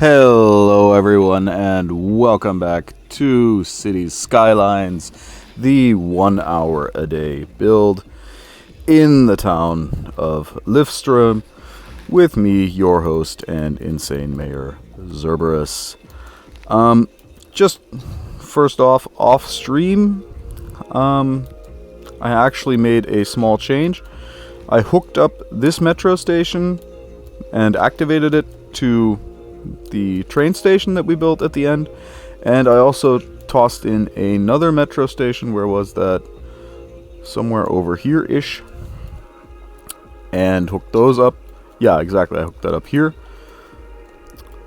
Hello everyone and welcome back to Cities Skylines, the 1 hour a day build in the town of Lifstrom with me, your host and insane mayor, Zerberus. Just first off stream, I actually made a small change. I hooked up this metro station and activated it to the train station that we built at the end, and I also tossed in another metro station. Where was that? Somewhere over here-ish. And hooked those up. Yeah, exactly, I hooked that up here.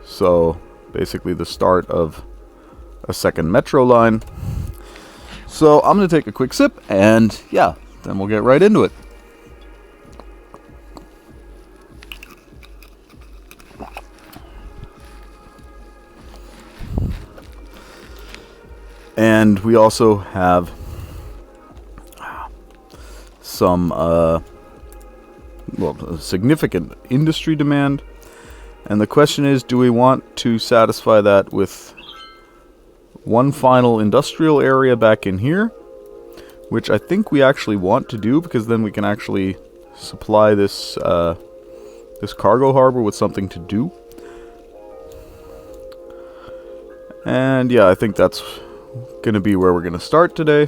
So, basically the start of a second metro line. So, I'm going to take a quick sip, and yeah, then we'll get right into it. And we also have some, significant industry demand. And the question is, do we want to satisfy that with one final industrial area back in here? Which I think we actually want to do, because then we can actually supply this, this cargo harbor with something to do. And yeah, I think that's going to be where we're going to start today.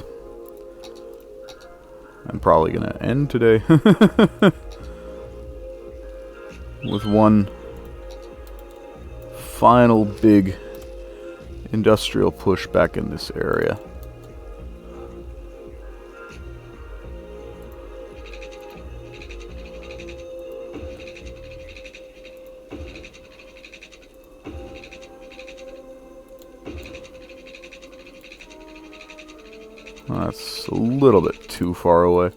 I'm probably going to end today with one final big industrial push back in this area. That's a little bit too far away.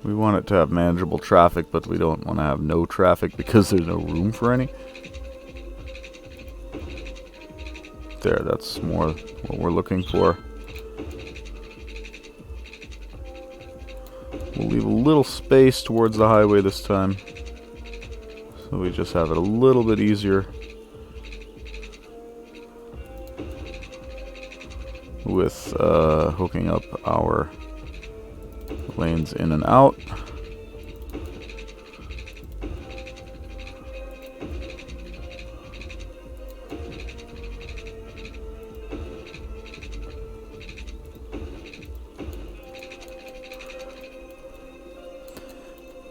We want it to have manageable traffic, but we don't want to have no traffic because there's no room for any. There, that's more what we're looking for. We'll leave a little space towards the highway this time, so we just have it a little bit easier with hooking up our lanes in and out.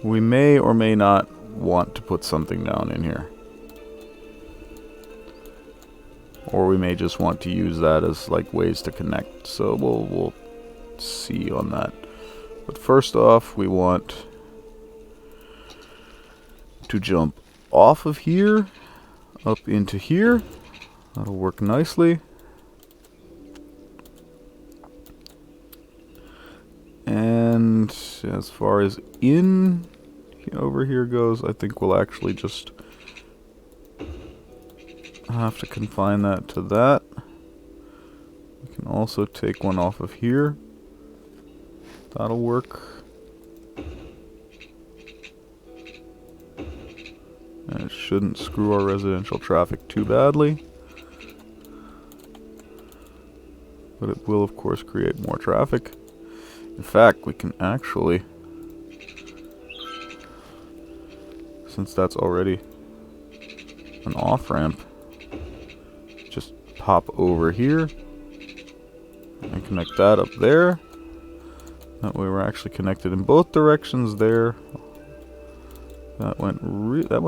We may or may not want to put something down in here, or we may just want to use that as like ways to connect, so we'll see on that. But first off, we want to jump off of here up into here. That'll work nicely. And as far as in over here goes, I think we'll actually just have to confine that to that. We can also take one off of here. That'll work. And it shouldn't screw our residential traffic too badly. But it will, of course, create more traffic. In fact, we can actually, since that's already an off-ramp, just pop over here and connect that up there. That way we're actually connected in both directions there. That went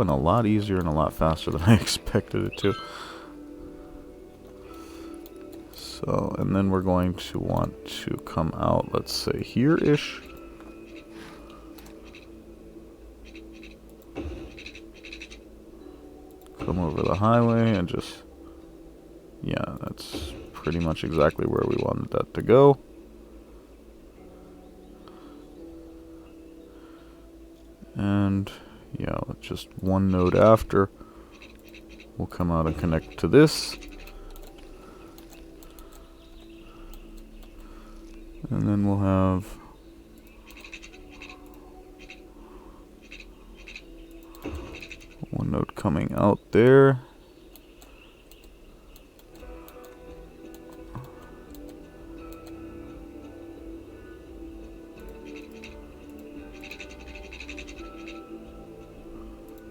a lot easier and a lot faster than I expected it to. So, and then we're going to want to come out, let's say here-ish. Come over the highway and just, yeah, that's pretty much exactly where we wanted that to go. And yeah, just one node after, we'll come out and connect to this. And then we'll have Note coming out there.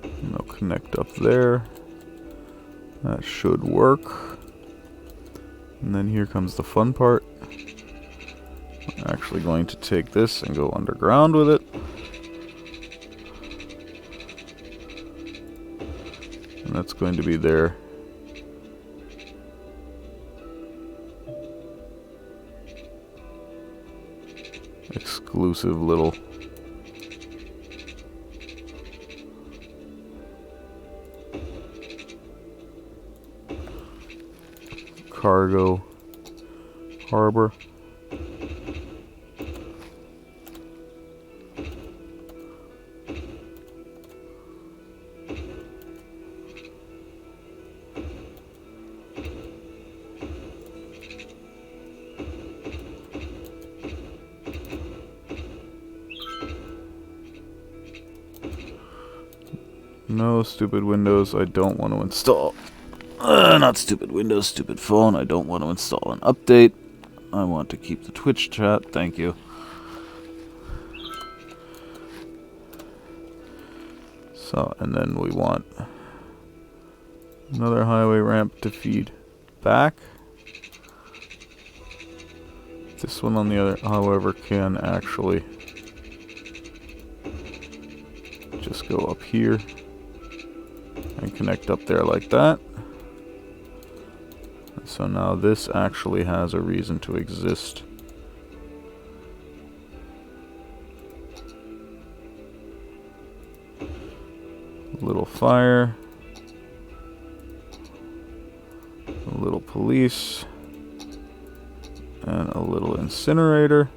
And they'll connect up there. That should work. And then here comes the fun part. I'm actually going to take this and go underground with it. And that's going to be their exclusive little cargo harbor. No stupid Windows, I don't want to install. Not stupid Windows, stupid phone. I don't want to install an update. I want to keep the Twitch chat. Thank you. So, and then we want another highway ramp to feed back. This one on the other, however, can actually just go up here and connect up there like that. And so now this actually has a reason to exist. A little fire, a little police, and a little incinerator.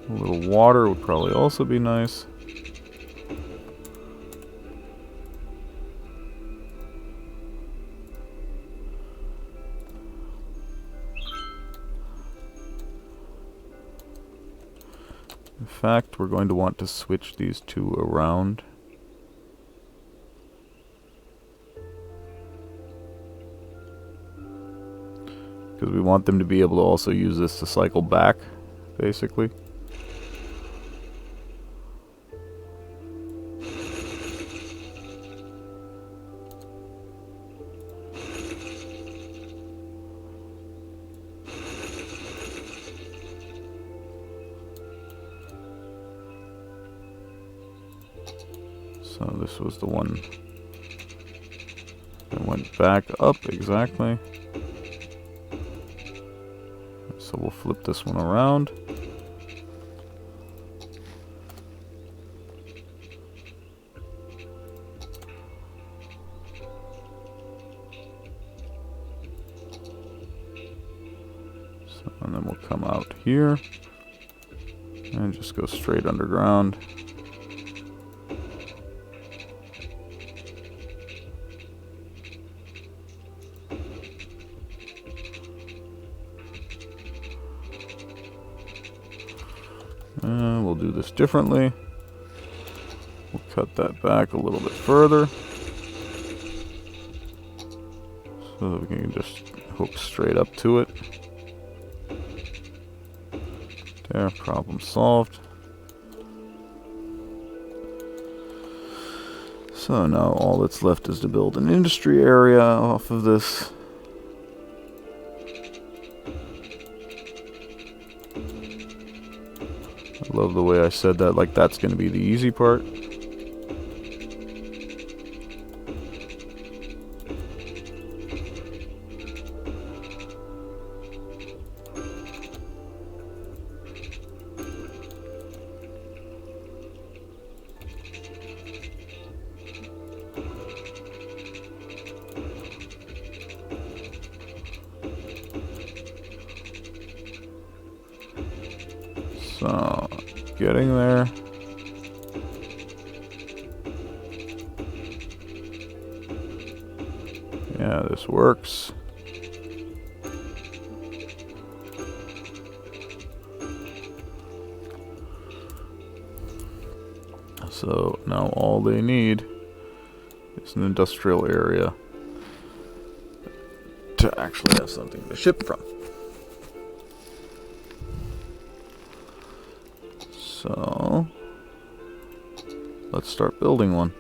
A little water would probably also be nice. In fact, we're going to want to switch these two around. Because we want them to be able to also use this to cycle back, basically. So this was the one that went back up, exactly. So we'll flip this one around. So, and then we'll come out here and just go straight underground. We'll do this differently. We'll cut that back a little bit further so that we can just hook straight up to it. There, problem solved. So now all that's left is to build an industry area off of this. I love the way I said that, like that's going to be the easy part. So, getting there. Yeah, this works. So now all they need is an industrial area to actually have something to ship from. So let's start building one.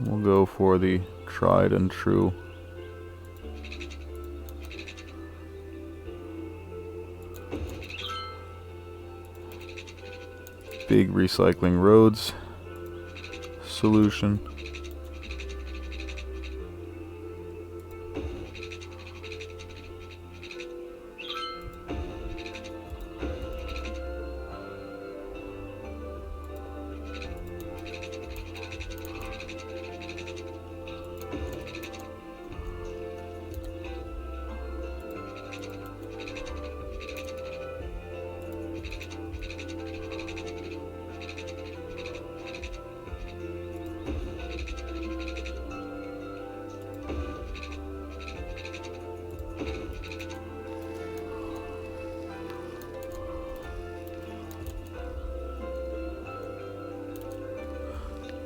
We'll go for the tried and true big recycling roads solution.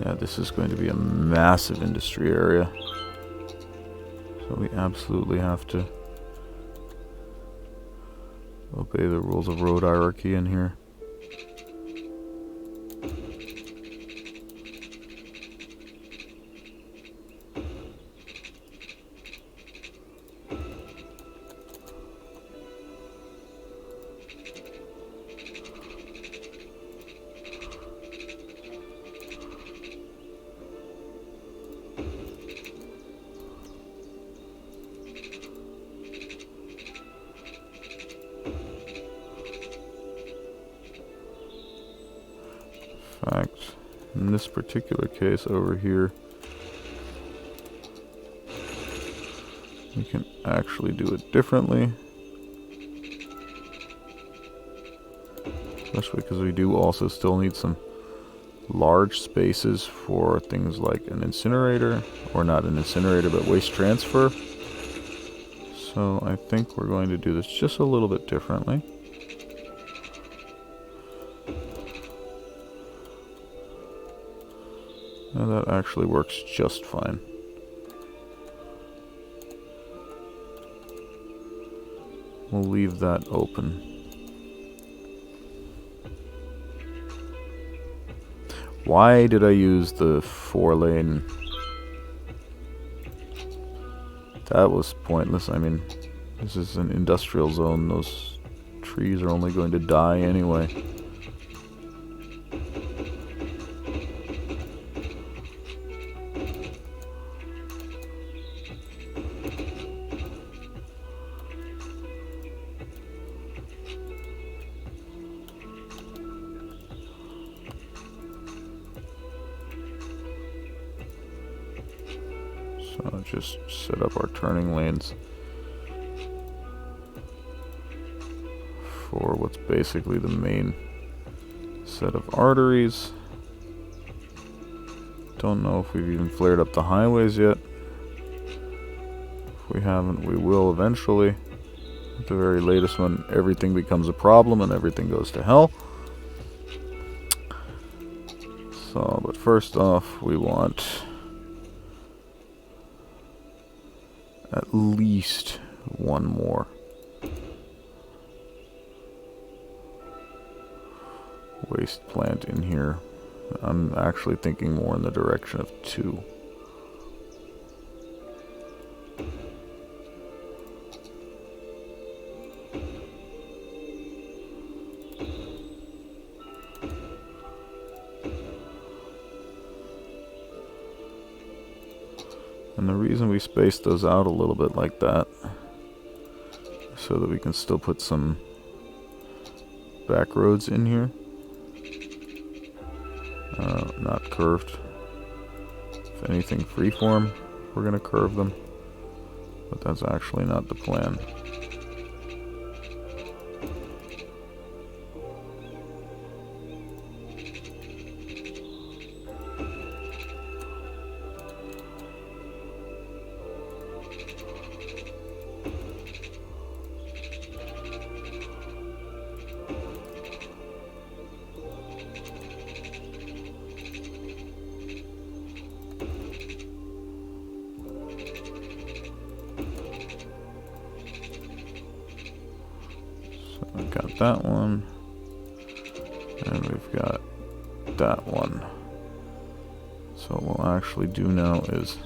Yeah, this is going to be a massive industry area. So we absolutely have to obey the rules of road hierarchy in here. In fact, in this particular case over here, we can actually do it differently. Especially because we do also still need some large spaces for things like an incinerator, or not an incinerator, but waste transfer. So I think we're going to do this just a little bit differently. And that actually works just fine. We'll leave that open. Why did I use the 4-lane? That was pointless. I mean, this is an industrial zone. Those trees are only going to die anyway. So just set up our turning lanes for what's basically the main set of arteries. Don't know if we've even flared up the highways yet. If we haven't, we will eventually. At the very latest, when everything becomes a problem and everything goes to hell. So, but first off, we want at least one more waste plant in here. I'm actually thinking more in the direction of 2. And the reason we spaced those out a little bit like that, so that we can still put some back roads in here. Not curved. If anything, freeform, we're going to curve them. But that's actually not the plan. that one. And we've got that one. So what we'll actually do now is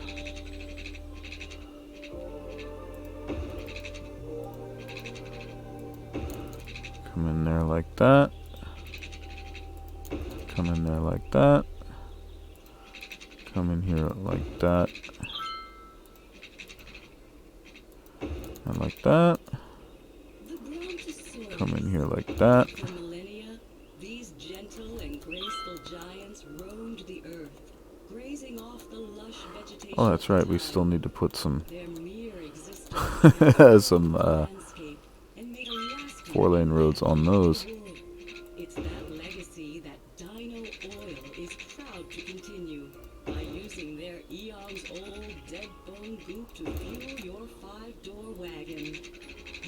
come in there like that. Come in there like that. Come in here like that. And like that. Come in here like that. For millennia, these gentle and graceful giants roamed the earth, grazing off the lush vegetation. Oh, that's right. We still need to put some Their mere existence some landscape and made a lasting 4-lane roads on those. It's that legacy that Dino Oil is proud to continue by using their eons-old dead bone goop to fuel your 5-door wagon,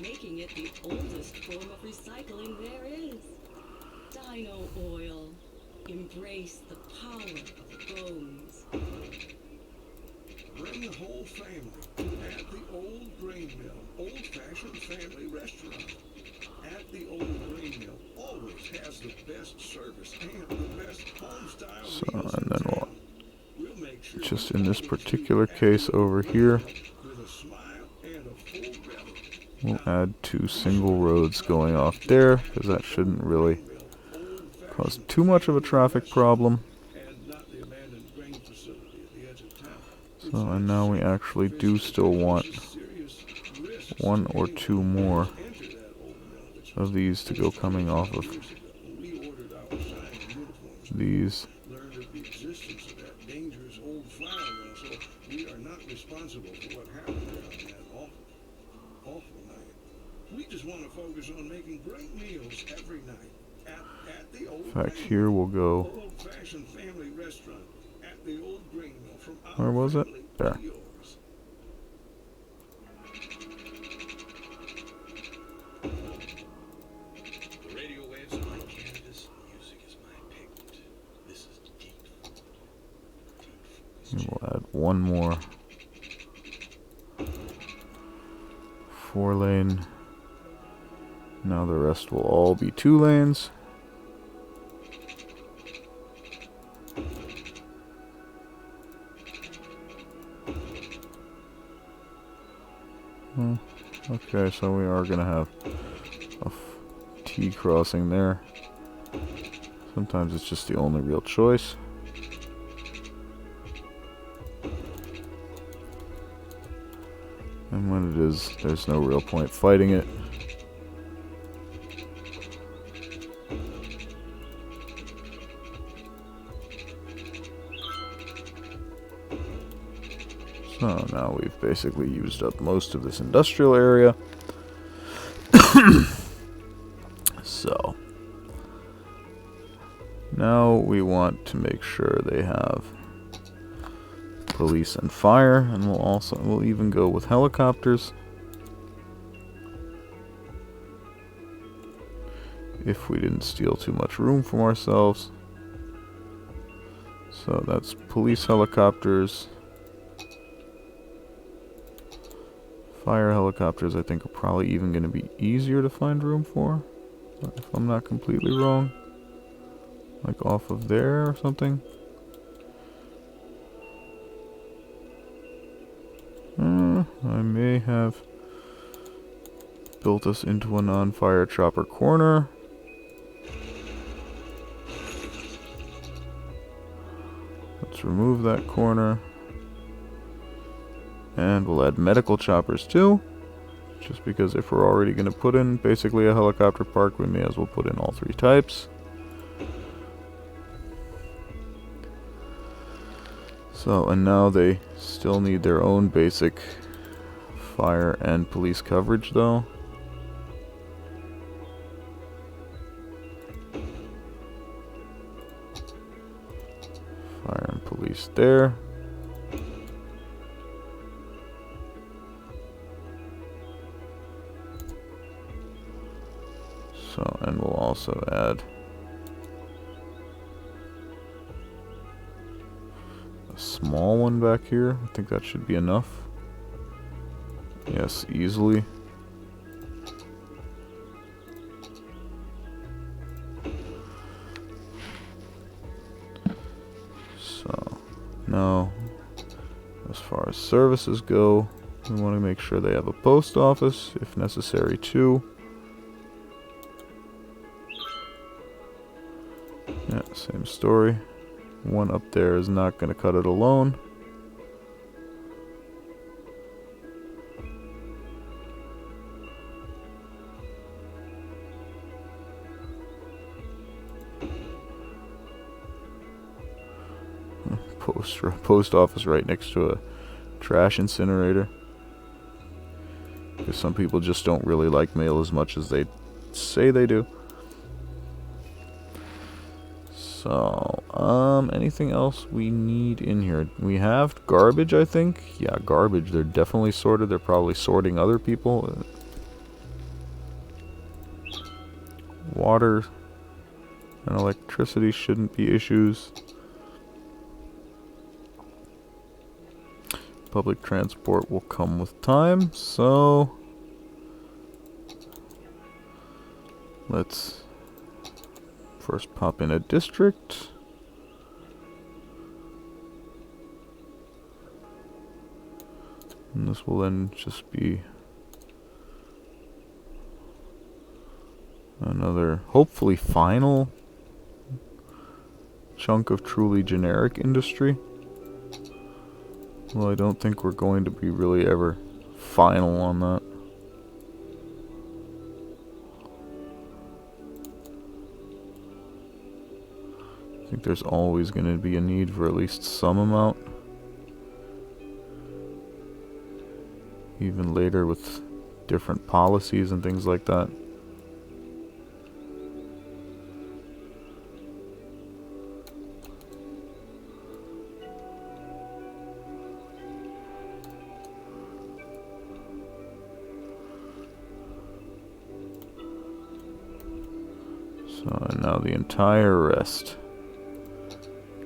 making it the oldest form of recycling there is. Dino Oil. Embrace the power of bones. Bring the whole family at the Old Grain Mill, old-fashioned family restaurant. At the Old Grain Mill always has the best service and the best home-style So, meals and in then town. We'll make sure just you in this always particular leave at case the over Old here, Grain Mill with a smile and a full belly. we'll add 2 single roads going off there, because that shouldn't really cause too much of a traffic problem. And not the abandoned grain facility at the edge of town. So, and now we actually do still want Serious risk 1 or 2 more enter that old mill, which of these to go coming off of years ago when we ordered our shiny uniforms. these. Learned of the existence of that dangerous old flour mill, so we are not responsible for what happened there on that awful night. We just want to focus on making great meals every night at the old In fact, Grain here we'll go. Mill, old-fashioned family restaurant at the Old Grain Mill from our Where was it? family to There. yours. The radio waves are my canvas, music is my pigment. This is deep food. Deep focus. And we'll add 1 more 4-lane. Now the rest will all be 2 lanes. Okay, so we are going to have a T crossing there. Sometimes it's just the only real choice. And when it is, there's no real point fighting it. So now we've basically used up most of this industrial area. So now we want to make sure they have police and fire, and we'll even go with helicopters if we didn't steal too much room from ourselves. So that's police helicopters. Fire helicopters, I think, are probably even going to be easier to find room for, if I'm not completely wrong. Like off of there or something. I may have built us into a non-fire chopper corner. Let's remove that corner. And we'll add medical choppers too. Just because if we're already going to put in basically a helicopter park, we may as well put in all 3 types. So, and now they still need their own basic fire and police coverage though. Fire and police there. So, and we'll also add a small one back here. I think that should be enough. Yes, easily. As far as services go, we want to make sure they have a post office, if necessary too. Yeah, same story. One up there is not going to cut it alone. Post office right next to a trash incinerator. Because some people just don't really like mail as much as they say they do. So, anything else we need in here? We have garbage, I think. Yeah, garbage. They're definitely sorted. They're probably sorting other people. Water and electricity shouldn't be issues. Public transport will come with time, so let's first pop in a district. And this will then just be another, hopefully final chunk of truly generic industry. Well, I don't think we're going to be really ever final on that. I think there's always going to be a need for at least some amount. Even later with different policies and things like that. So now the entire rest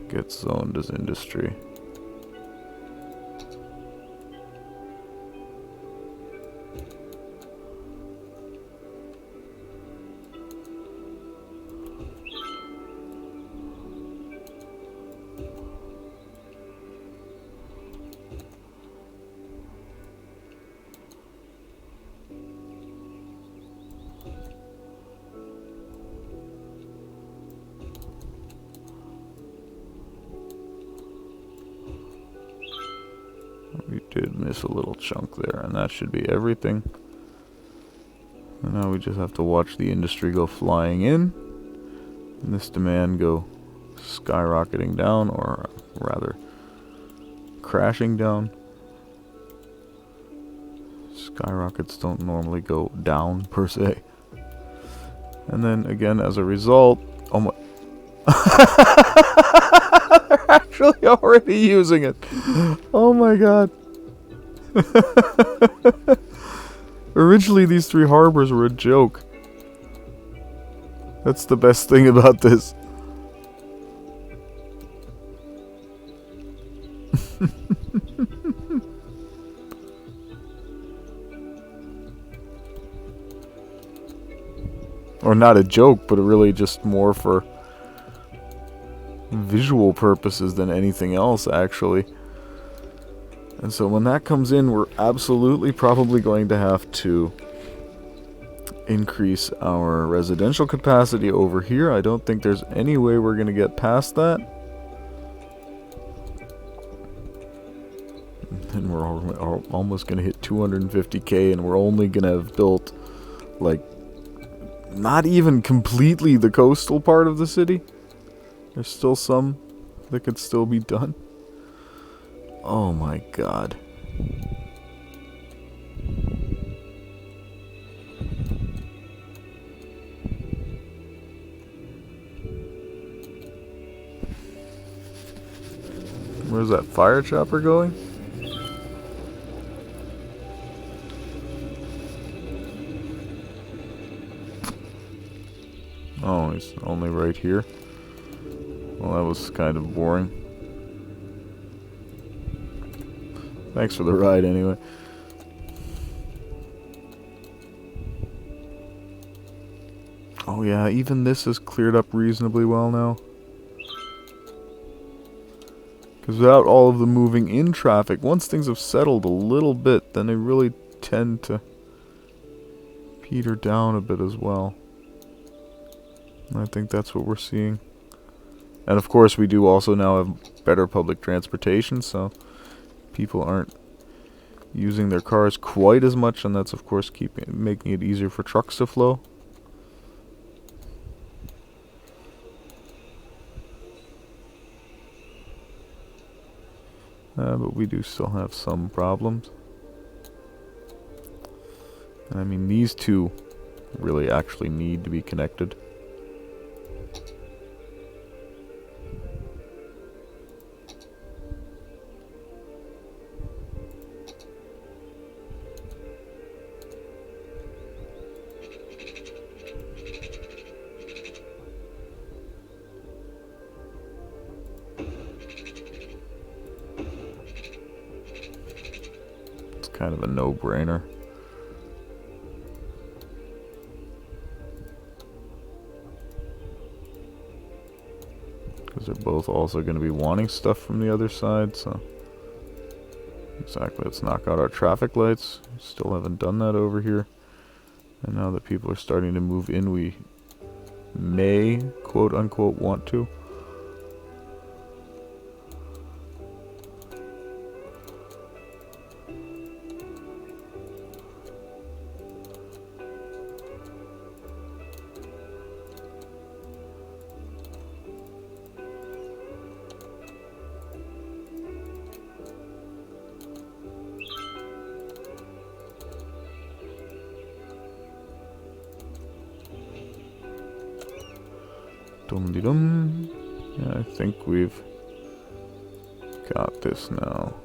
gets zoned as industry. We did miss a little chunk there, and that should be everything. And now we just have to watch the industry go flying in, and this demand go skyrocketing down, or rather, crashing down. Skyrockets don't normally go down, per se. And then, again, as a result... Oh my... They're actually already using it! Oh my god. Originally, these 3 harbors were a joke. That's the best thing about this. Or not a joke, but really just more for visual purposes than anything else, actually. And so when that comes in, we're absolutely probably going to have to increase our residential capacity over here. I don't think there's any way we're going to get past that. And we're almost going to hit 250k, and we're only going to have built, like, not even completely the coastal part of the city. There's still some that could still be done. Oh my god. Where's that fire chopper going? Oh, he's only right here. Well, that was kind of boring. Thanks for the ride, anyway. Oh yeah, even this is cleared up reasonably well now. Because without all of the moving in traffic, once things have settled a little bit, then they really tend to peter down a bit as well. And I think that's what we're seeing. And of course we do also now have better public transportation, so people aren't using their cars quite as much, and that's of course making it easier for trucks to flow. But we do still have some problems. And I mean, these two really actually need to be connected. Kind of a no-brainer. Because they're both also going to be wanting stuff from the other side, so... Exactly, let's knock out our traffic lights. Still haven't done that over here. And now that people are starting to move in, we may, quote-unquote, want to. Dum-de-dum. Yeah, I think we've got this now.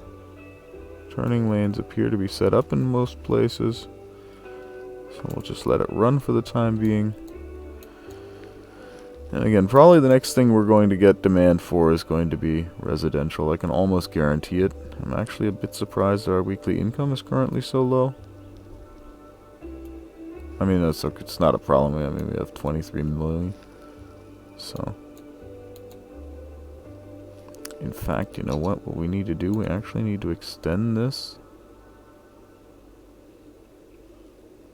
Turning lanes appear to be set up in most places, so we'll just let it run for the time being. And again, probably the next thing we're going to get demand for is going to be residential. I can almost guarantee it. I'm actually a bit surprised that our weekly income is currently so low. I mean, it's not a problem. I mean, we have 23 million. So, in fact, you know what we need to do? We actually need to extend this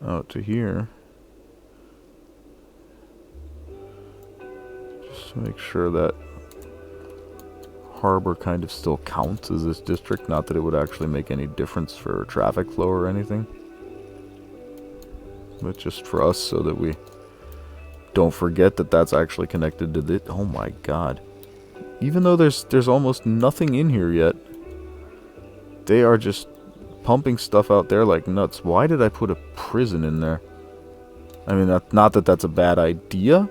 out to here. Just to make sure that Harbor kind of still counts as this district. Not that it would actually make any difference for traffic flow or anything. But just for us, so that we don't forget that that's actually connected to this. Oh my god. Even though there's almost nothing in here yet, they are just pumping stuff out there like nuts. Why did I put a prison in there? I mean, not that that's a bad idea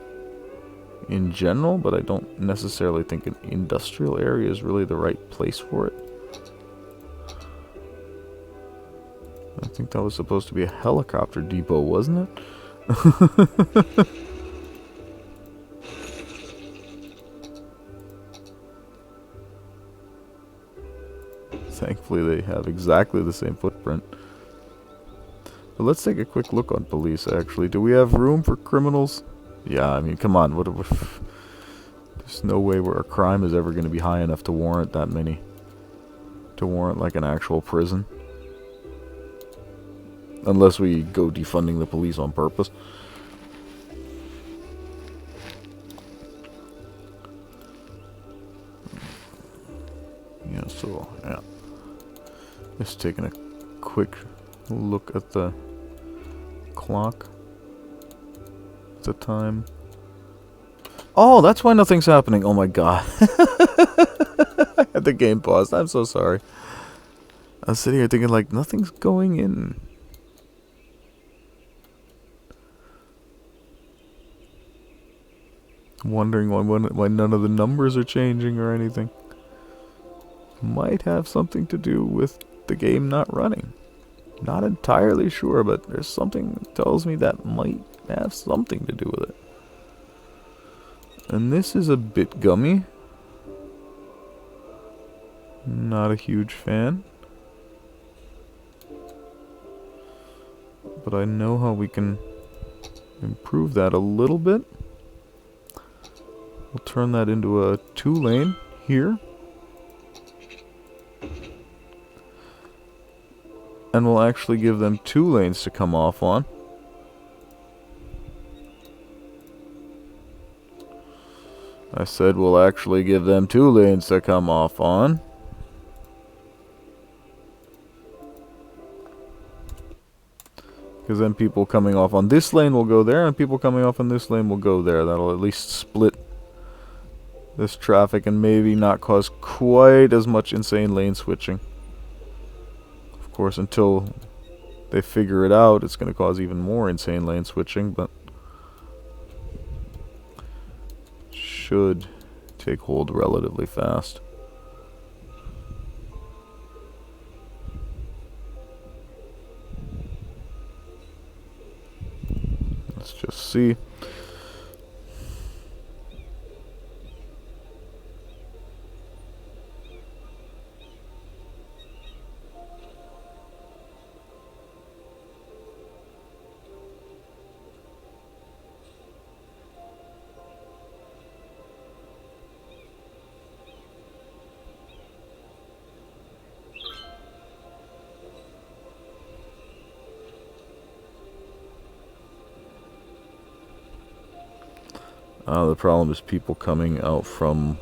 in general, but I don't necessarily think an industrial area is really the right place for it. I think that was supposed to be a helicopter depot, wasn't it? Thankfully, they have exactly the same footprint. But let's take a quick look on police, actually. Do we have room for criminals? Yeah, I mean, come on. There's no way where our crime is ever going to be high enough to warrant that many. To warrant, like, an actual prison. Unless we go defunding the police on purpose. Yeah, so, yeah. Just taking a quick look at the clock. The time. Oh, that's why nothing's happening. Oh my god. I had the game paused. I'm so sorry. I was sitting here thinking, like, nothing's going in. Wondering why none of the numbers are changing or anything. Might have something to do with the game not running. Not entirely sure, but there's something that tells me that might have something to do with it. And this is a bit gummy. Not a huge fan. But I know how we can improve that a little bit. We'll turn that into a 2-lane here. And we'll actually give them 2 lanes to come off on. I said we'll actually give them 2 lanes to come off on. Because then people coming off on this lane will go there, and people coming off on this lane will go there. That'll at least split this traffic and maybe not cause quite as much insane lane switching. Of course, until they figure it out, it's going to cause even more insane lane switching, but should take hold relatively fast. Let's just see. The problem is people coming out from...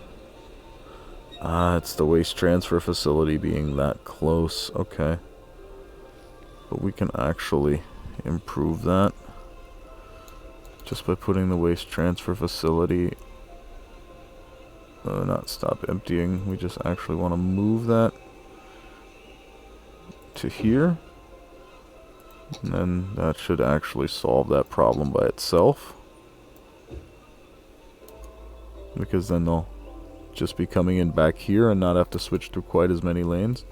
it's the waste transfer facility being that close. Okay. But we can actually improve that. Just by putting the waste transfer facility... not stop emptying. We just actually want to move that to here. And then that should actually solve that problem by itself. Because then they'll just be coming in back here and not have to switch through quite as many lanes.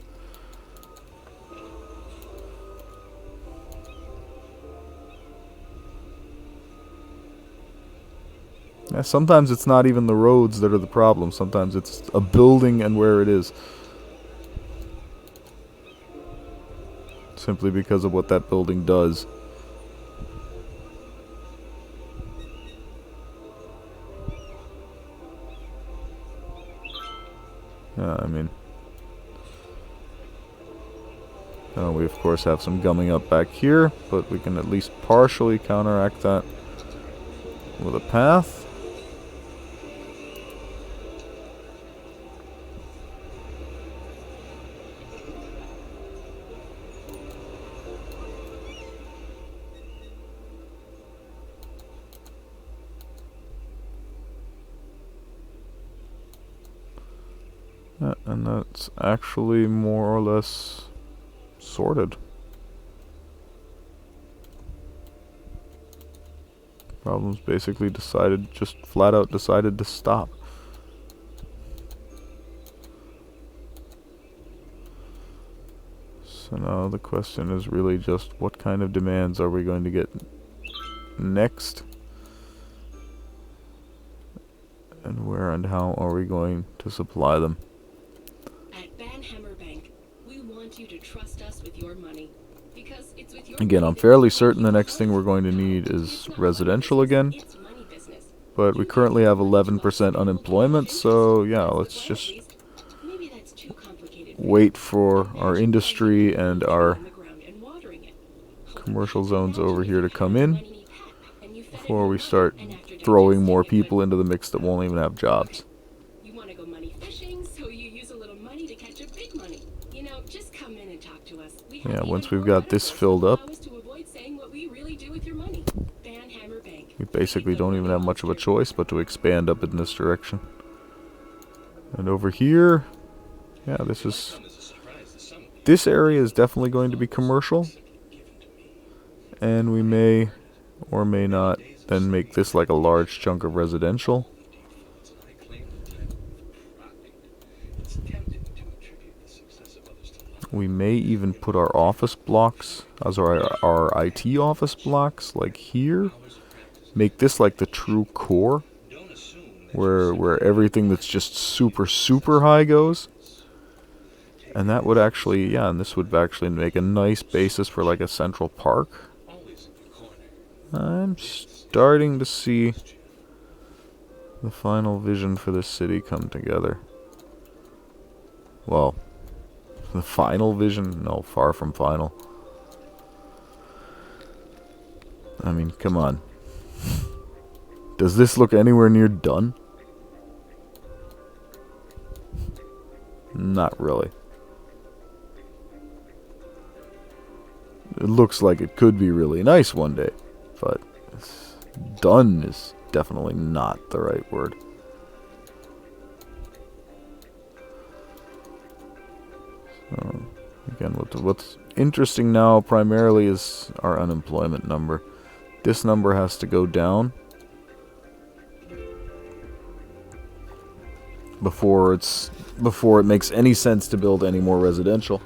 Yeah, sometimes it's not even the roads that are the problem. Sometimes it's a building and where it is. Simply because of what that building does. I mean, we of course have some gumming up back here, but we can at least partially counteract that with a path. And that's actually more or less sorted. Problems basically decided, just flat out decided to stop. So now the question is really just what kind of demands are we going to get next? And where and how are we going to supply them? At Banhammer Bank, we want you to trust us with your money. Because it's with your Again, money I'm that fairly we certain the fund next thing we're going to need is It's not residential money business, again. it's money business. But we currently have 11% unemployment, so yeah, let's just Maybe that's too complicated. wait for our industry and our On the ground and watering it. commercial zones over here to come in And you fed it before we with start money, and after throwing more digesting it, people into the mix that won't even have jobs. You want to go money fishing, so you use a little money to catch a big money. You know, just come in and talk to us. We have Yeah, even once we've more got this benefits filled that up, allow us to avoid saying what we really do with your money. Banhammer Bank. we basically don't even have much of a choice but to expand up in this direction. And over here, yeah, this area is definitely going to be commercial. And we may or may not then make this like a large chunk of residential. We may even put our office blocks, as our IT office blocks, like here. Make this like the true core, where everything that's just super, super high goes. And that would actually, yeah, and this would actually make a nice basis for like a central park. I'm starting to see the final vision for this city come together. Well, The final vision? No, far from final. I mean, come on. Does this look anywhere near done? Not really. It looks like it could be really nice one day, but done is definitely not the right word. So, again, what's interesting now primarily is our unemployment number. This number has to go down before it makes any sense to build any more residential.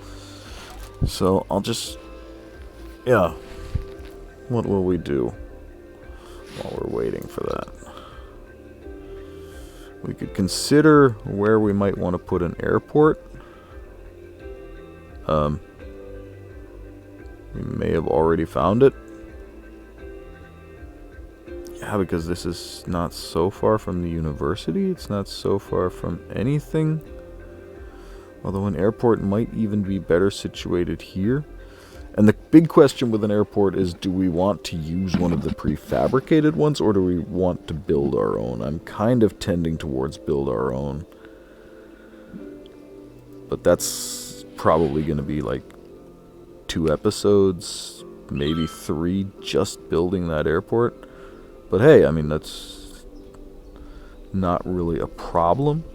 So I'll just, yeah. What will we do while we're waiting for that? We could consider where we might want to put an airport. We may have already found it. Yeah, because this is not so far from the university. It's not so far from anything. Although an airport might even be better situated here. And the big question with an airport is, do we want to use one of the prefabricated ones, or do we want to build our own? I'm kind of tending towards build our own. But that's probably going to be like 2 episodes, maybe 3, just building that airport. But hey, I mean, that's not really a problem.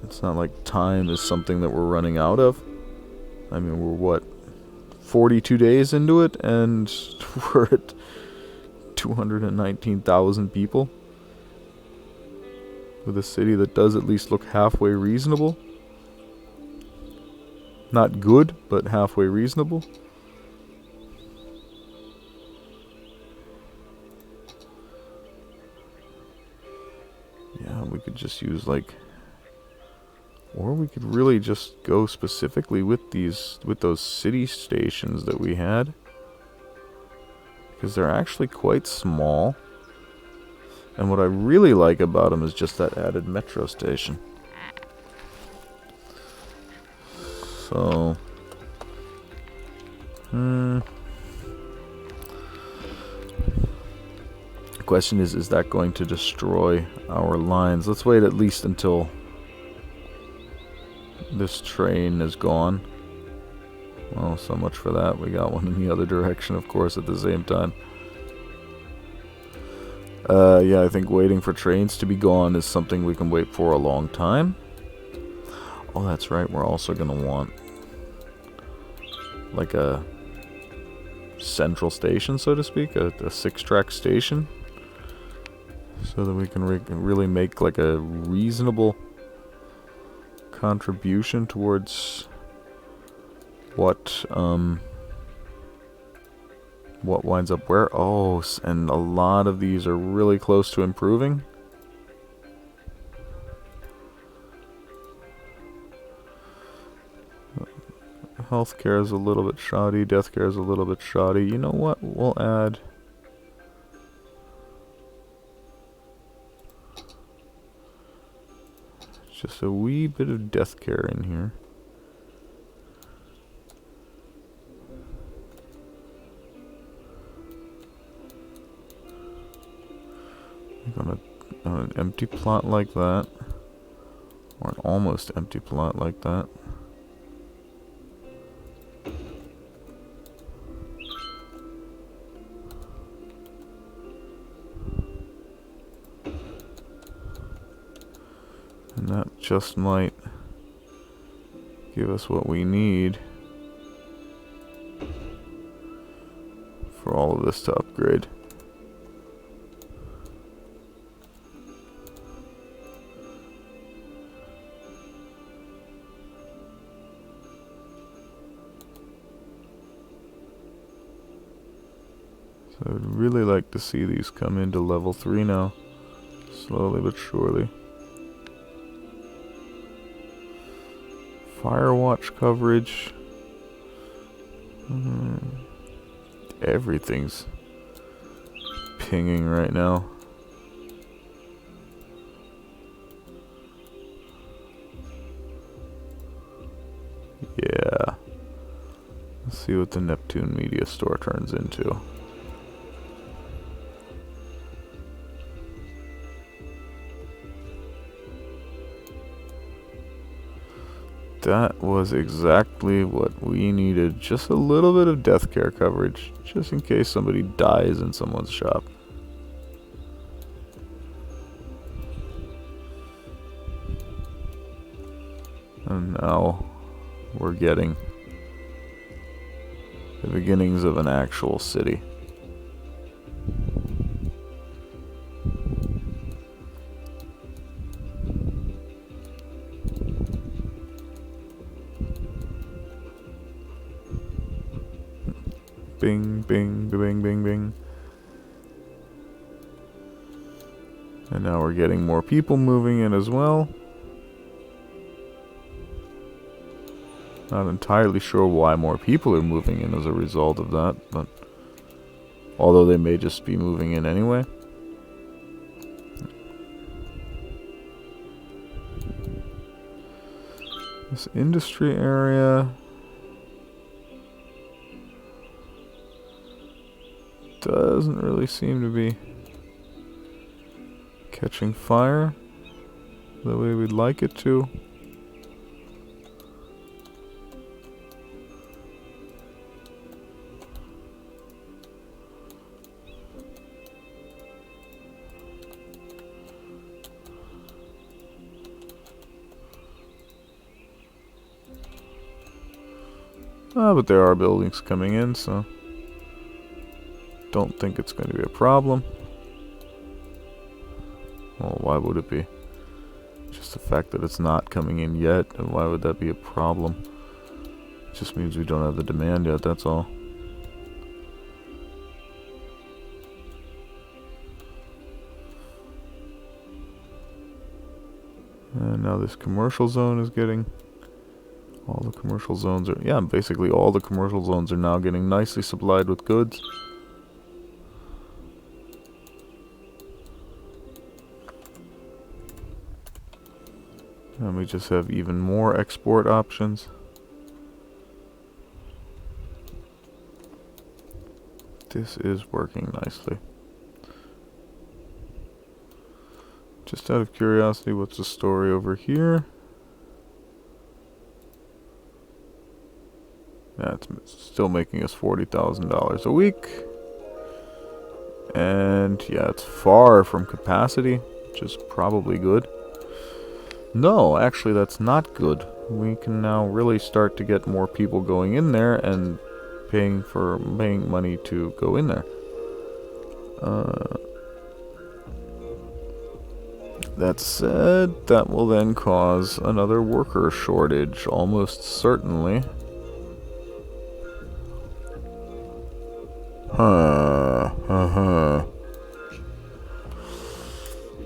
It's not like time is something that we're running out of. I mean, we're what, 42 days into it, and we're at 219,000 people. With a city that does at least look halfway reasonable. Not good, but halfway reasonable. Yeah, we could just use like... Or we could really just go specifically with those city stations that we had. Because they're actually quite small. And what I really like about them is just that added metro station. So... The question is that going to destroy our lines? Let's wait at least until this train is gone. Well, so much for that. We got one in the other direction, of course, at the same time. Yeah, I think waiting for trains to be gone is something we can wait for a long time. Oh, that's right. We're also going to want like a central station, so to speak, a 6-track station, so that we can really make like a reasonable contribution towards what winds up where. Oh, and a lot of these are really close to improving. Healthcare is a little bit shoddy. Deathcare is a little bit shoddy. You know what? We'll add... just a wee bit of deathcare in here. On an empty plot like that, or an almost empty plot like that. And that just might give us what we need for all of this to upgrade. So I'd really like to see these come into level 3 now, slowly but surely. Firewatch coverage. Everything's pinging right now. Yeah. Let's see what the Neptune Media Store turns into. That was exactly what we needed. Just a little bit of death care coverage, just in case somebody dies in someone's shop. And now we're getting the beginnings of an actual city. Bing, bing, bing, bing, bing. And now we're getting more people moving in as well. Not entirely sure why more people are moving in as a result of that, but although they may just be moving in anyway. This industry area doesn't really seem to be catching fire the way we'd like it to. But there are buildings coming in, so don't think it's going to be a problem. Well, why would it be? Just the fact that it's not coming in yet, and why would that be a problem? It just means we don't have the demand yet, that's all. And now this commercial zone is getting... all the commercial zones are... yeah, basically all the commercial zones are now getting nicely supplied with goods. And we just have even more export options. This is working nicely. Just out of curiosity, what's the story over here? Yeah, it's still making us $40,000 a week. And yeah, it's far from capacity, which is probably good. No, actually that's not good. We can now really start to get more people going in there and paying money to go in there. That said, that will then cause another worker shortage, almost certainly.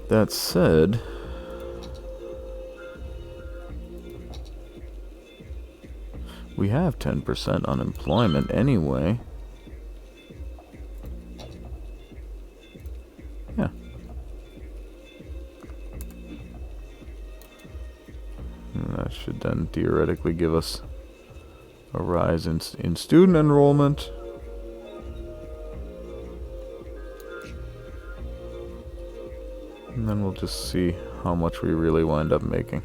That said, we have 10% unemployment anyway. Yeah. And that should then theoretically give us a rise in student enrollment. And then we'll just see how much we really wind up making.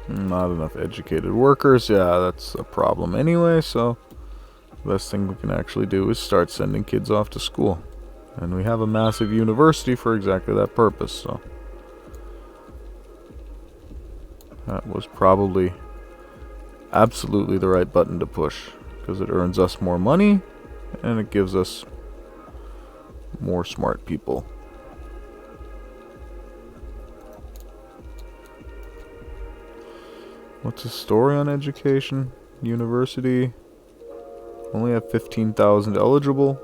Not enough educated workers. Yeah, that's a problem anyway, so the best thing we can actually do is start sending kids off to school. And we have a massive university for exactly that purpose, so that was probably absolutely the right button to push, because it earns us more money and it gives us more smart people. What's the story on education? University only have 15,000 eligible.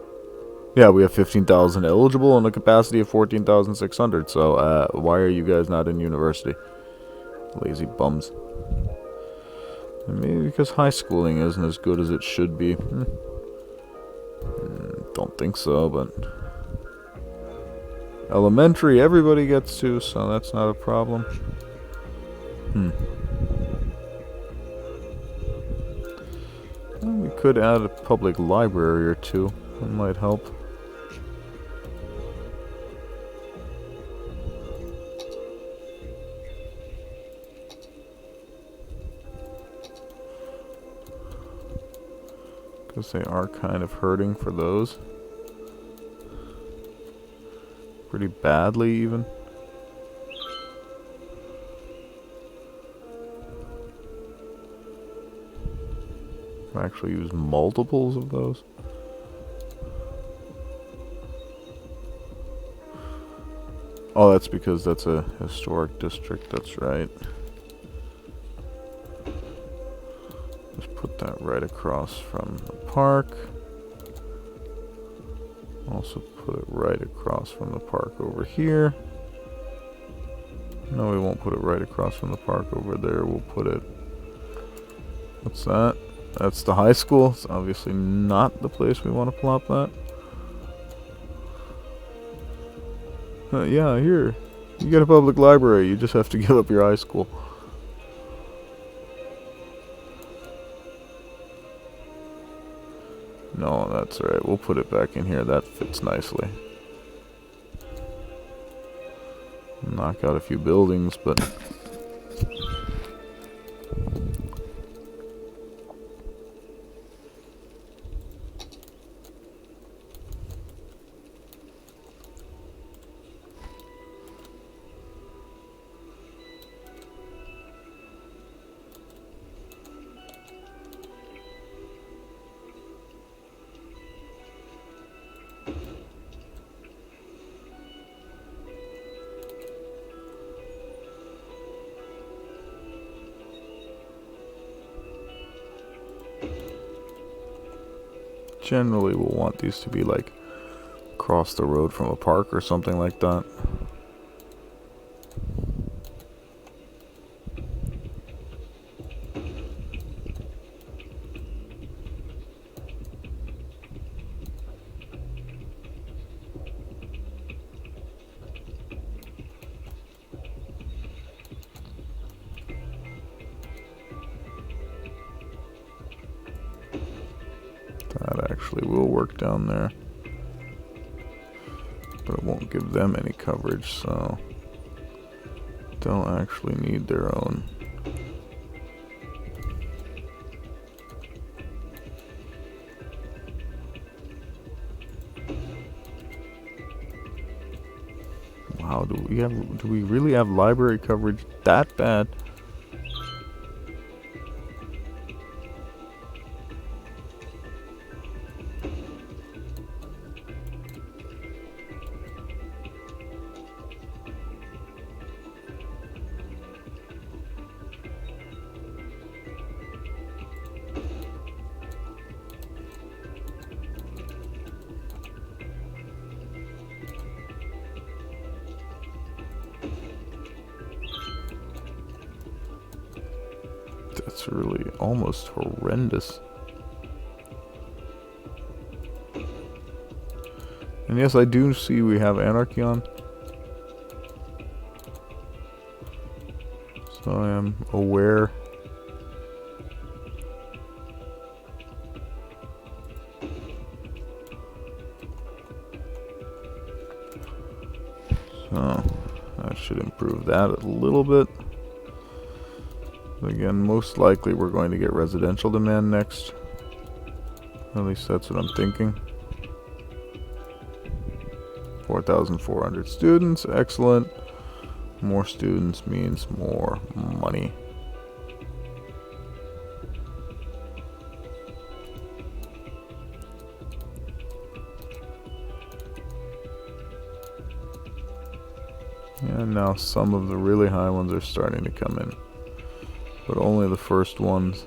Yeah, we have 15,000 eligible and a capacity of 14,600. So why are you guys not in university? Lazy bums. Maybe because high schooling isn't as good as it should be. Don't think so, but elementary everybody gets to, so that's not a problem. Well, we could add a public library or two. That might help. Because they are kind of hurting for those. Pretty badly, even. Can actually use multiples of those. Oh, that's because that's a historic district, that's right. Just put that right across from the park. Also put it right across from the park over here. No, we won't put it right across from the park over there. We'll put it... What's that? That's the high school. It's obviously not the place we want to plop that. Yeah, here. You get a public library. You just have to give up your high school. No, that's alright. We'll put it back in here. That fits nicely. Knock out a few buildings, but... Generally, we'll want these to be like across the road from a park or something like that. That actually will work down there, but it won't give them any coverage, so they'll actually need their own. Wow, do we really have library coverage that bad? That's really almost horrendous. And yes, I do see we have anarchy on. So I am aware. So that should improve that a little bit. Again, most likely we're going to get residential demand next. At least that's what I'm thinking. 4,400 students, excellent. More students means more money. And now some of the really high ones are starting to come in. But only the first ones.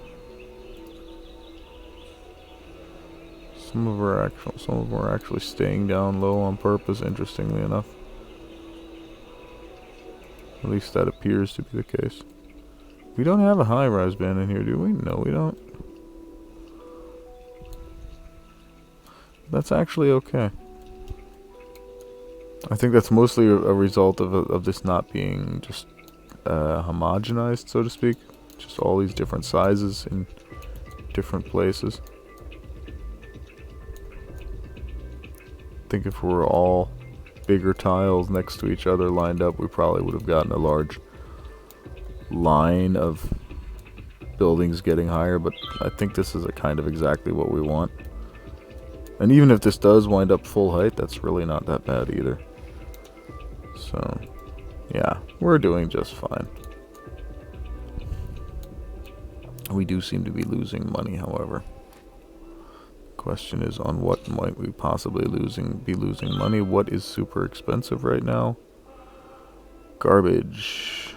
Some of them are actually staying down low on purpose, interestingly enough. At least that appears to be the case. We don't have a high-rise band in here, do we? No, we don't. That's actually okay. I think that's mostly a result of this not being just homogenized, so to speak. Just all these different sizes in different places. I think if we were all bigger tiles next to each other lined up, we probably would have gotten a large line of buildings getting higher, but I think this is a kind of exactly what we want. And even if this does wind up full height, that's really not that bad either. So, yeah, we're doing just fine. We do seem to be losing money, however. Question is, on what might we possibly be losing money? What is super expensive right now? Garbage.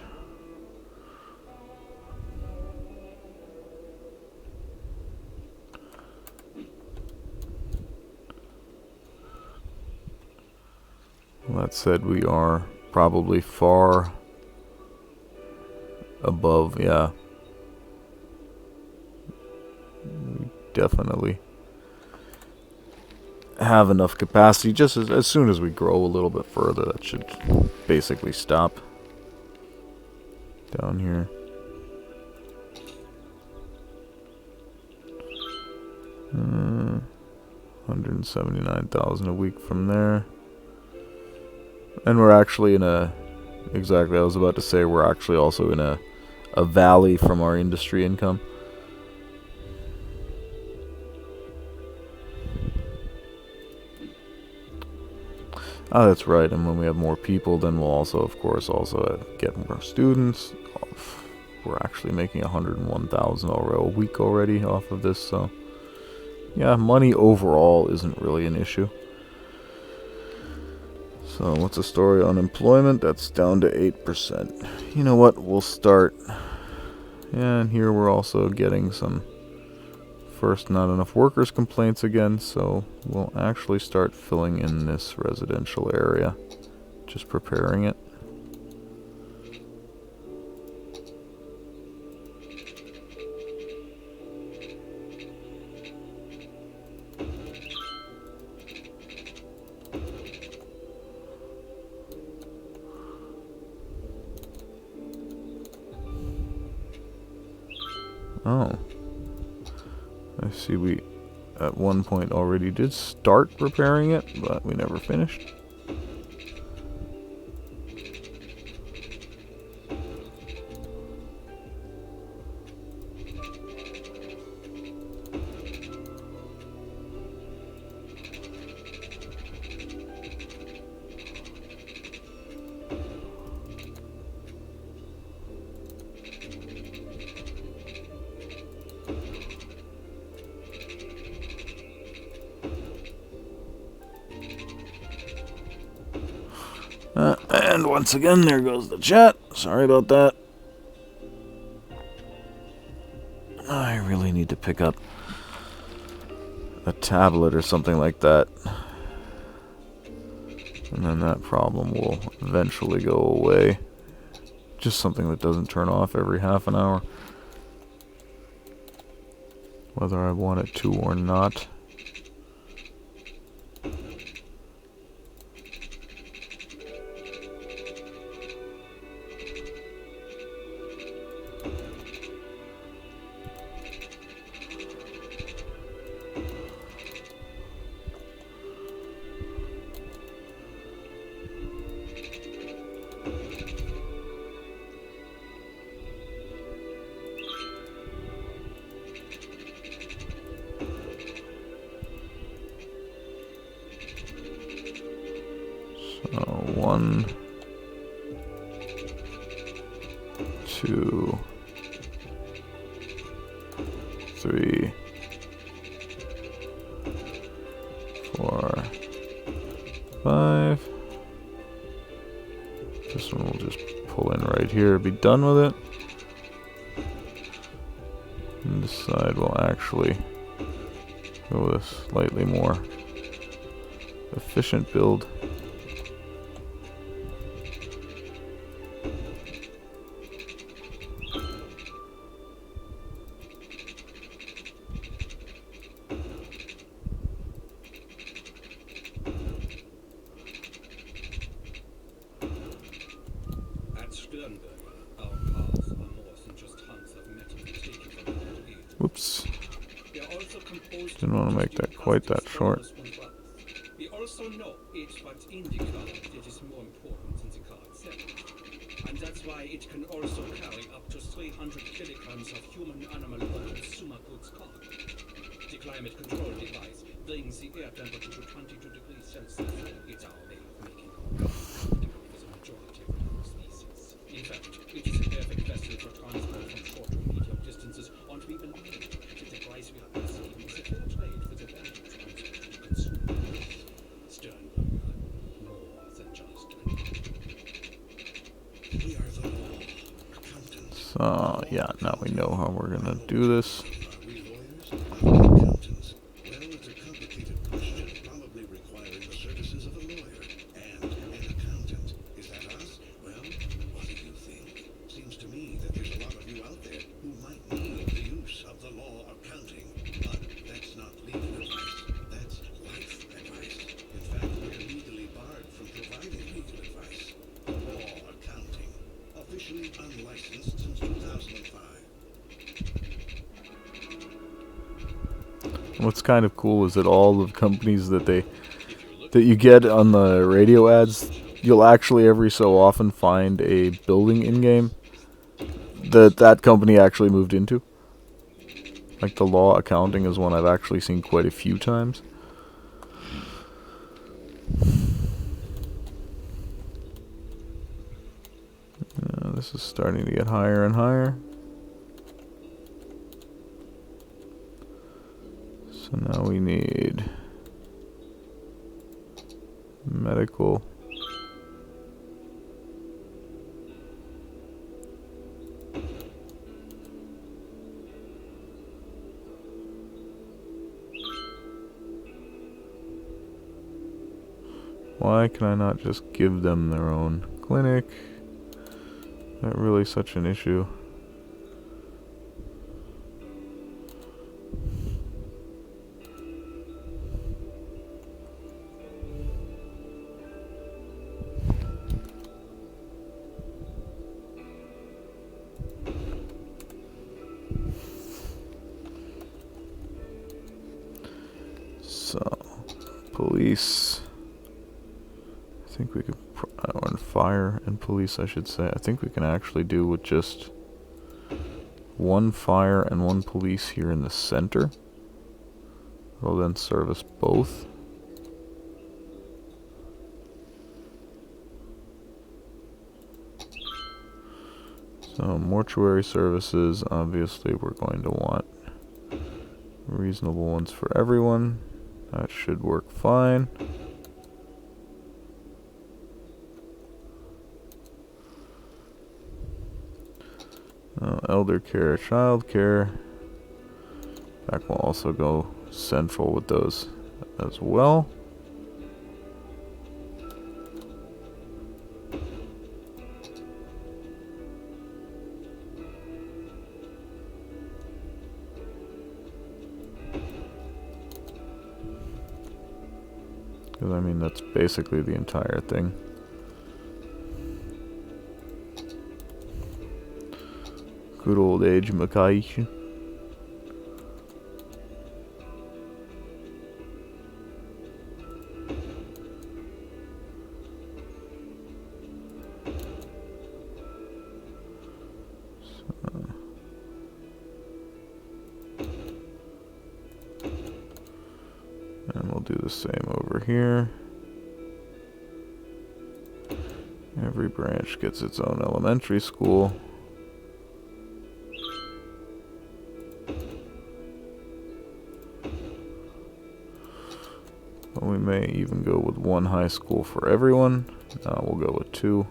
That said, we are probably far above, yeah. We definitely have enough capacity. Just as soon as we grow a little bit further, that should basically stop down here. Uh, 179,000 a week from there. And we're actually in a, exactly, I was about to say, we're actually also in a valley from our industry income. Oh, that's right, and when we have more people, then we'll also, of course, get more students. We're actually making 101,000 a week already off of this, so yeah, money overall isn't really an issue. So what's the story on unemployment? That's down to 8%. You know what? We'll start. Yeah, and here we're also getting some first not enough workers complaints again, so we'll actually start filling in this residential area. Just preparing it. Oh. I see we at one point already did start preparing it, but we never finished. And once again, there goes the chat. Sorry about that. I really need to pick up a tablet or something like that. And then that problem will eventually go away. Just something that doesn't turn off every half an hour. Whether I want it to or not. So 1, 2, 3, 4, 5. This one we'll just pull in right here, be done with it. And this side will actually go with a slightly more efficient build. also composed Didn't want to make that quite that short. We also know it's what's in the card that is more important than the card itself. And that's why it can also carry up to 300 kilograms of human animal or consumer goods card. The climate control device brings the air temperature to 22 degrees Celsius. It's our way of making our card comfortable for the majority of our species. In fact, it is a perfect vessel for transport from short to medium distances, and we believe that the price we are receiving is a fair trade for the value transferred to the consumer. Sternberger, more than just an We are the law. Accountants. So, yeah, now we know how we're gonna do this. Are we lawyers? Not accountants. Well, it's a complicated question, probably requiring the services of a lawyer and an accountant. Is that us? Well, what do you think? Seems to me that there's a lot of you out there who might need the use of the law accounting. But that's not legal advice. That's life advice. In fact, we're legally barred from providing legal advice. The law accounting. Officially unlicensed since 2005. What's kind of cool is that all the companies that you get on the radio ads, you'll actually every so often find a building in game that company actually moved into. Like the law accounting is one I've actually seen quite a few times. This is starting to get higher and higher. So now we need medical. Why can I not just give them their own clinic? Is that really such an issue? So, police. I think we could, or fire and police, I should say. I think we can actually do with just one fire and one police here in the center. It'll then service both. So, mortuary services, obviously we're going to want reasonable ones for everyone. That should work fine. Elder care, child care. In fact, we'll also go central with those as well. Because, I mean, that's basically the entire thing. Good old age Makai. And we'll do the same over here. Every branch gets its own elementary school. We may even go with one high school for everyone. We'll go with two.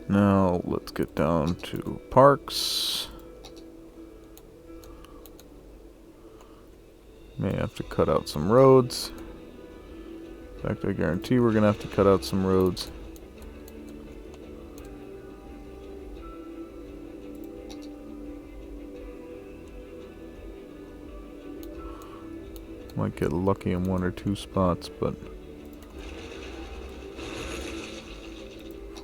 Now let's get down to parks. May have to cut out some roads. In fact, I guarantee we're gonna have to cut out some roads. Might get lucky in one or two spots, but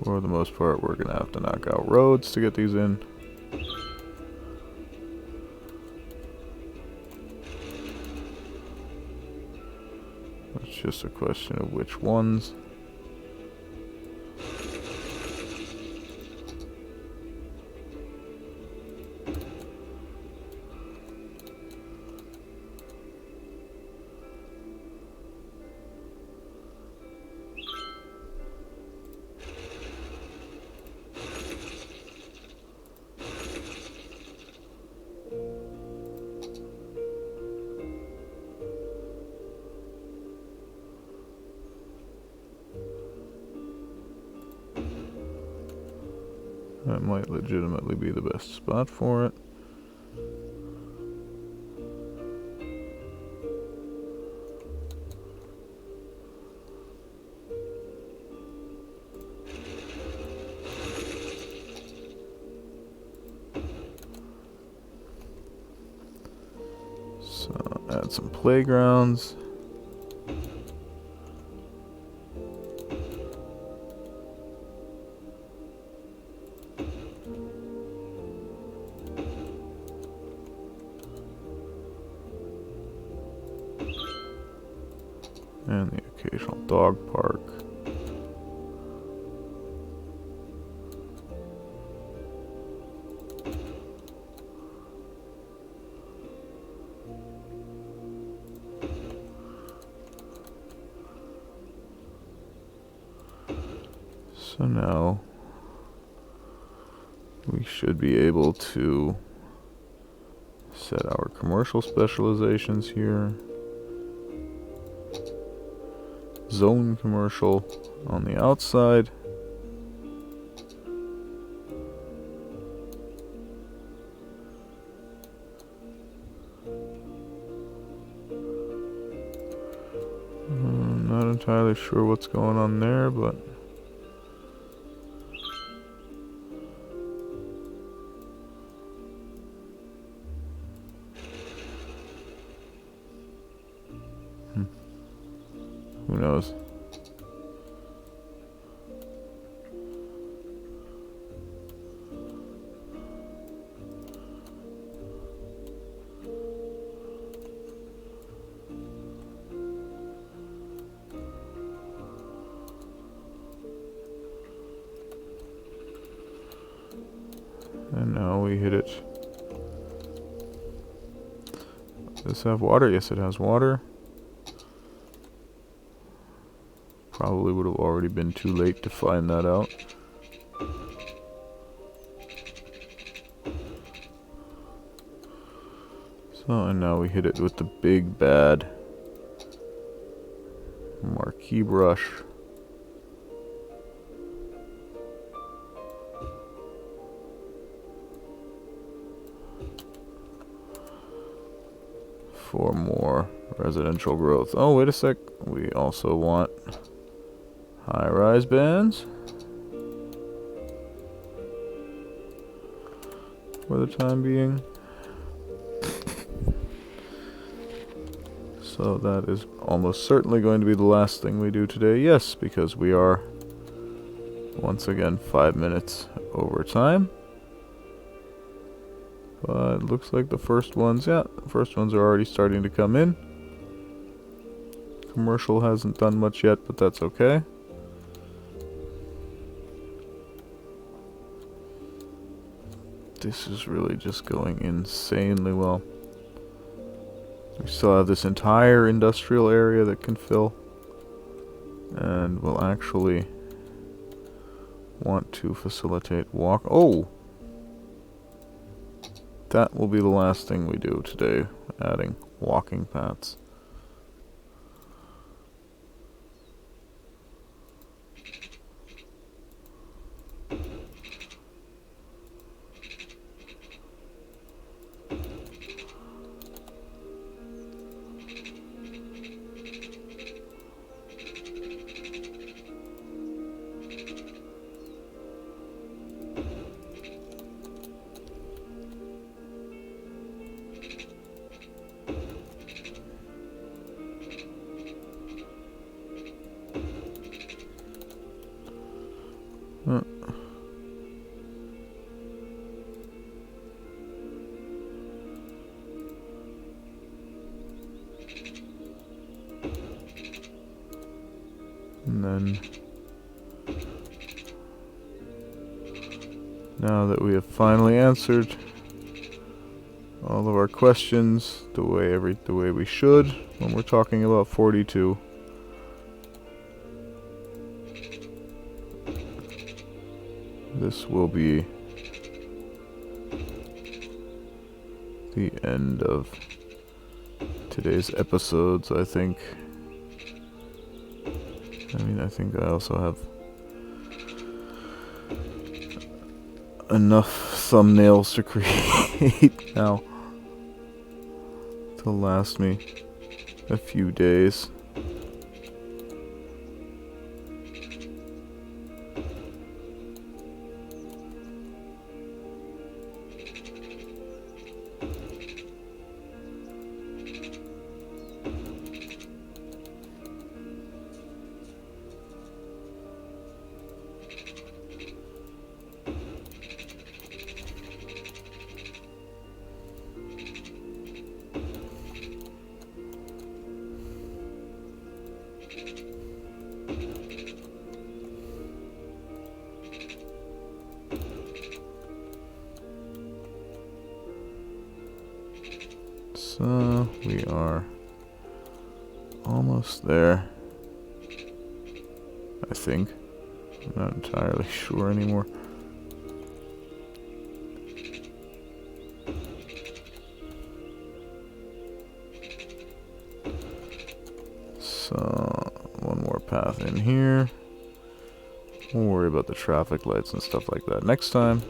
for the most part, we're gonna have to knock out roads to get these in. It's just a question of which ones. That might legitimately be the best spot for it. So add some playgrounds. And the occasional dog park. So now we should be able to set our commercial specializations here. Zone commercial on the outside. I'm not entirely sure what's going on there, but who knows? And now we hit it. Does this have water? Yes, it has water. Probably would have already been too late to find that out. So, and now we hit it with the big bad marquee brush. For more residential growth. Oh, wait a sec. We also want high-rise bands for the time being. So that is almost certainly going to be the last thing we do today. Yes, because we are once again 5 minutes over time. But it looks like the first ones, the first ones are already starting to come in. Commercial hasn't done much yet, but that's okay. This is really just going insanely well. We still have this entire industrial area that can fill. And we'll actually want to facilitate walk. Oh! That will be the last thing we do today, adding walking paths. Uh. And then, now that we have finally answered all of our questions the way we should when we're talking about 42, this will be the end of today's episodes, I think. I mean, I think I also have enough thumbnails to create now to last me a few days. So we are almost there, I think. I'm not entirely sure anymore. So one more path in here. We'll worry about the traffic lights and stuff like that next time.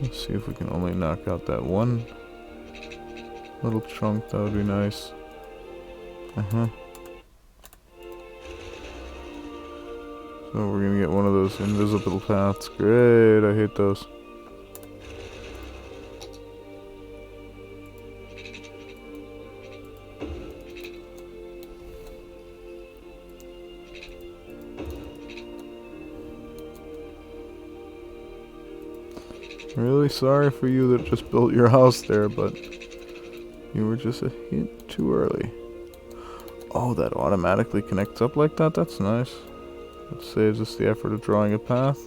Let's see if we can only knock out that one little chunk. That would be nice. So we're gonna get one of those invisible paths. Great, I hate those. Really sorry for you that just built your house there, but you were just a hint too early. Oh, that automatically connects up like that? That's nice. That saves us the effort of drawing a path.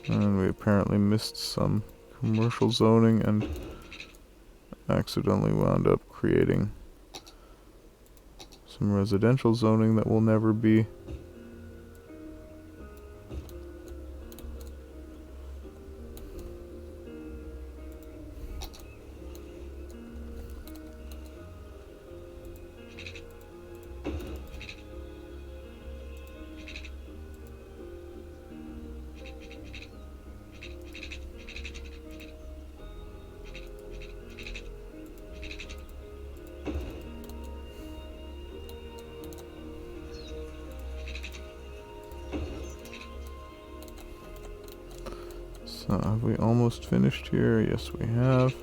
And we apparently missed some commercial zoning and accidentally wound up creating some residential zoning that will never be. So have we almost finished here? Yes, we have.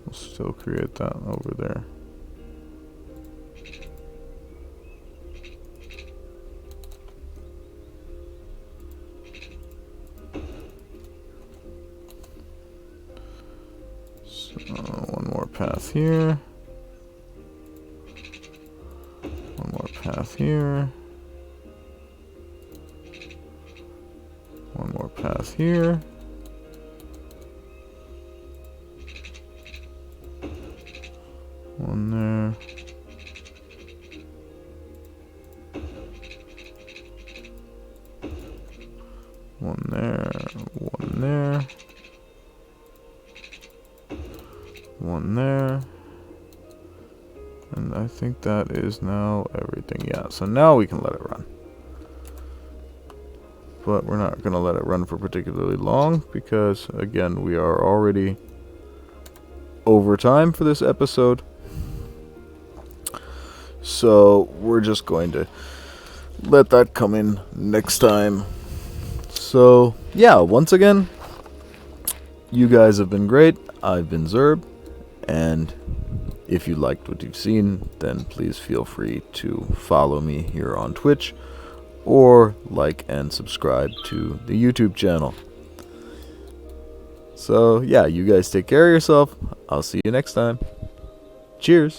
We'll still create that over there. Path here. One more path here. One more path here. One there. One there. think that is now everything. Yeah, so now we can let it run. But we're not going to let it run for particularly long because, again, we are already over time for this episode. So we're just going to let that come in next time. So, yeah, once again, you guys have been great. I've been Zerb, and if you liked what you've seen, then please feel free to follow me here on Twitch, or like and subscribe to the YouTube channel. So, yeah, you guys take care of yourself. I'll see you next time. Cheers.